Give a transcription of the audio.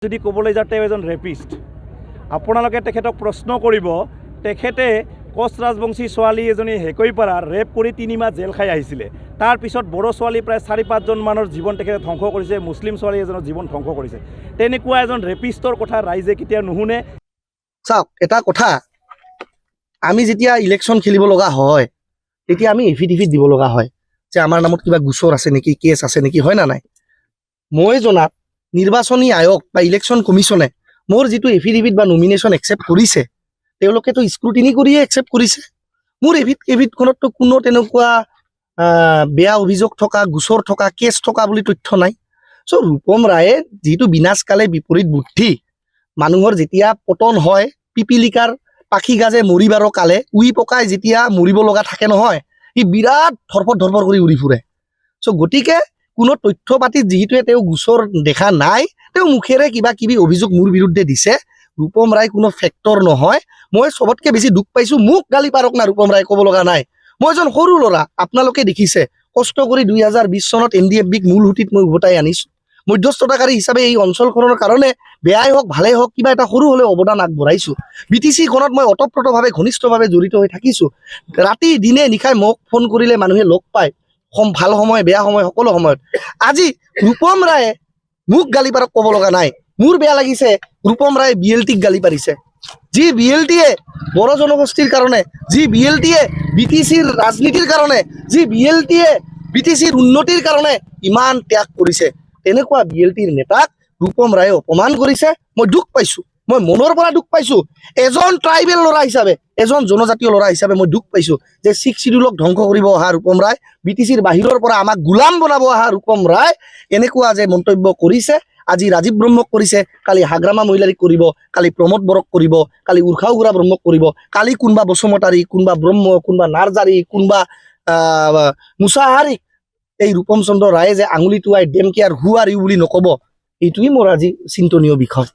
যদি ক'বলৈ যাওঁ তেওঁ এজন ৰেপিষ্ট। আপোনালোকে তেখেতক প্ৰশ্ন কৰিব, তেখেতে কোচ ৰাজবংশী ছোৱালী এজনী হেকৈপাৰাৰ ৰেপ কৰি 3 মাহ জেল খাই আহিছিলে। তাৰ পিছত বড়ো ছোৱালী প্ৰায় 4-5জন মানৰ জীৱন তেখেতে ধ্বংস কৰিছে, মুছলিম ছোৱালী এজনৰ জীৱন ধ্বংস কৰিছে। তেনেকুৱা এজন ৰেপিষ্টৰ কথা ৰাইজে কেতিয়া নুশুনে। চাওক, এটা কথা, আমি যেতিয়া ইলেকশ্যন খেলিব লগা হয় তেতিয়া আমি এফিডেভিট দিব লগা হয় যে আমাৰ নামত কিবা গোচৰ আছে নেকি, কেছ আছে নেকি, হয় না নাই। মই জনাত নিৰ্বাচনী আয়োগ বা ইলেকশ্যন কমিশ্যনে মোৰ যিটো এফিডেভিট বা নমিনেশ্যন একচেপ্ট কৰিছে, তেওঁলোকেতো স্ক্ৰুটিনি কৰিয়ে একচেপ্ট কৰিছে। মোৰ এফিডেভিটখনততো কোনো তেনেকুৱা বেয়া অভিযোগ থকা, গোচৰ থকা, কেছ থকা বুলি তথ্য নাই। চ' ৰূপম ৰায়ে যিটো বিনাশকালে বিপৰীত বুদ্ধি, মানুহৰ যেতিয়া পতন হয়, পিপিলিকাৰ পাখি গাজে মৰিবাৰ কালে উই পকাই যেতিয়া মৰিব লগা থাকে নহয়, সি বিৰাট ধৰপৰ কৰি উৰি ফুৰে। চ' গতিকে কোনো তথ্য পাতিত যিহেতুৱে তেওঁ গোচৰ দেখা নাই, তেওঁ মুখেৰে কিবা কিবি অভিযোগ মোৰ বিৰুদ্ধে দিছে। ৰূপম ৰায় কোনো ফেক্টৰ নহয়। মই চবতকে বেছি দুখ পাইছো, মোক গালি পাৰক না, ৰূপম ৰায় ক'ব লগা নাই। মই এজন সৰু ল'ৰা, আপোনালোকে দেখিছে কষ্ট কৰি 2020 চনত NDFBক মূল সুঁতিত মই উভতাই আনিছো। মধ্যস্থতাকাৰী হিচাপে এই অঞ্চলখনৰ কাৰণে বেয়াই হওক ভালেই হওক কিবা এটা সৰু হ'লেও অৱদান আগবঢ়াইছো। BTC খনত মই অতপ্ৰতভাৱে ঘনিষ্ঠভাৱে জড়িত হৈ থাকিছো। ৰাতি দিনে নিশাই মোক ফোন কৰিলে মানুহে লগ পায়, ভাল সময় বেয়া সময় সকলো সময়ত। আজি ৰূপম ৰায়ে মোক গালি পাৰক ক'ব লগা নাই। মোৰ বেয়া লাগিছে ৰূপম ৰায়ে BLTক গালি পাৰিছে। যি BLTয়ে বড়ো জনগোষ্ঠীৰ কাৰণে, যি BLTয়ে BTCৰ ৰাজনীতিৰ কাৰণে, যি BLTয়ে BTCৰ উন্নতিৰ কাৰণে ইমান ত্যাগ কৰিছে, তেনেকুৱা BLTৰ নেতাক ৰূপম ৰায়ে অপমান কৰিছে। মই দুখ পাইছো, মই মনৰ পৰা দুখ পাইছো। এজন ট্ৰাইবেল ল'ৰা হিচাপে, এজন জনজাতীয় ল'ৰা হিচাপে মই দুখ পাইছো যে 6 শিডিউলক ধ্বংস কৰিব অহা ৰূপম ৰায়, BTCৰ বাহিৰৰ পৰা আমাক গোলাম বনাব অহা ৰূপম ৰায় এনেকুৱা যে মন্তব্য কৰিছে। আজি ৰাজীৱ ব্ৰহ্মক কৰিছে, কালি হাগ্ৰামা মহিলাৰীক কৰিব, কালি প্ৰমোদ বৰক কৰিব, কালি উৰ্খাও গুৰা ব্ৰহ্মক কৰিব, কালি কোনোবা বসুমতাৰী, কোনোবা ব্ৰহ্ম, কোনোবা নাৰ্জাৰী, কোনোবা মুছাহাৰীক এই ৰূপম চন্দ্ৰ ৰায়ে যে আঙুলি টোৱাই ডেমকেয়াৰ হু আৰ ইউ বুলি নক'ব, এইটোৱেই মোৰ আজি চিন্তনীয় বিষয়।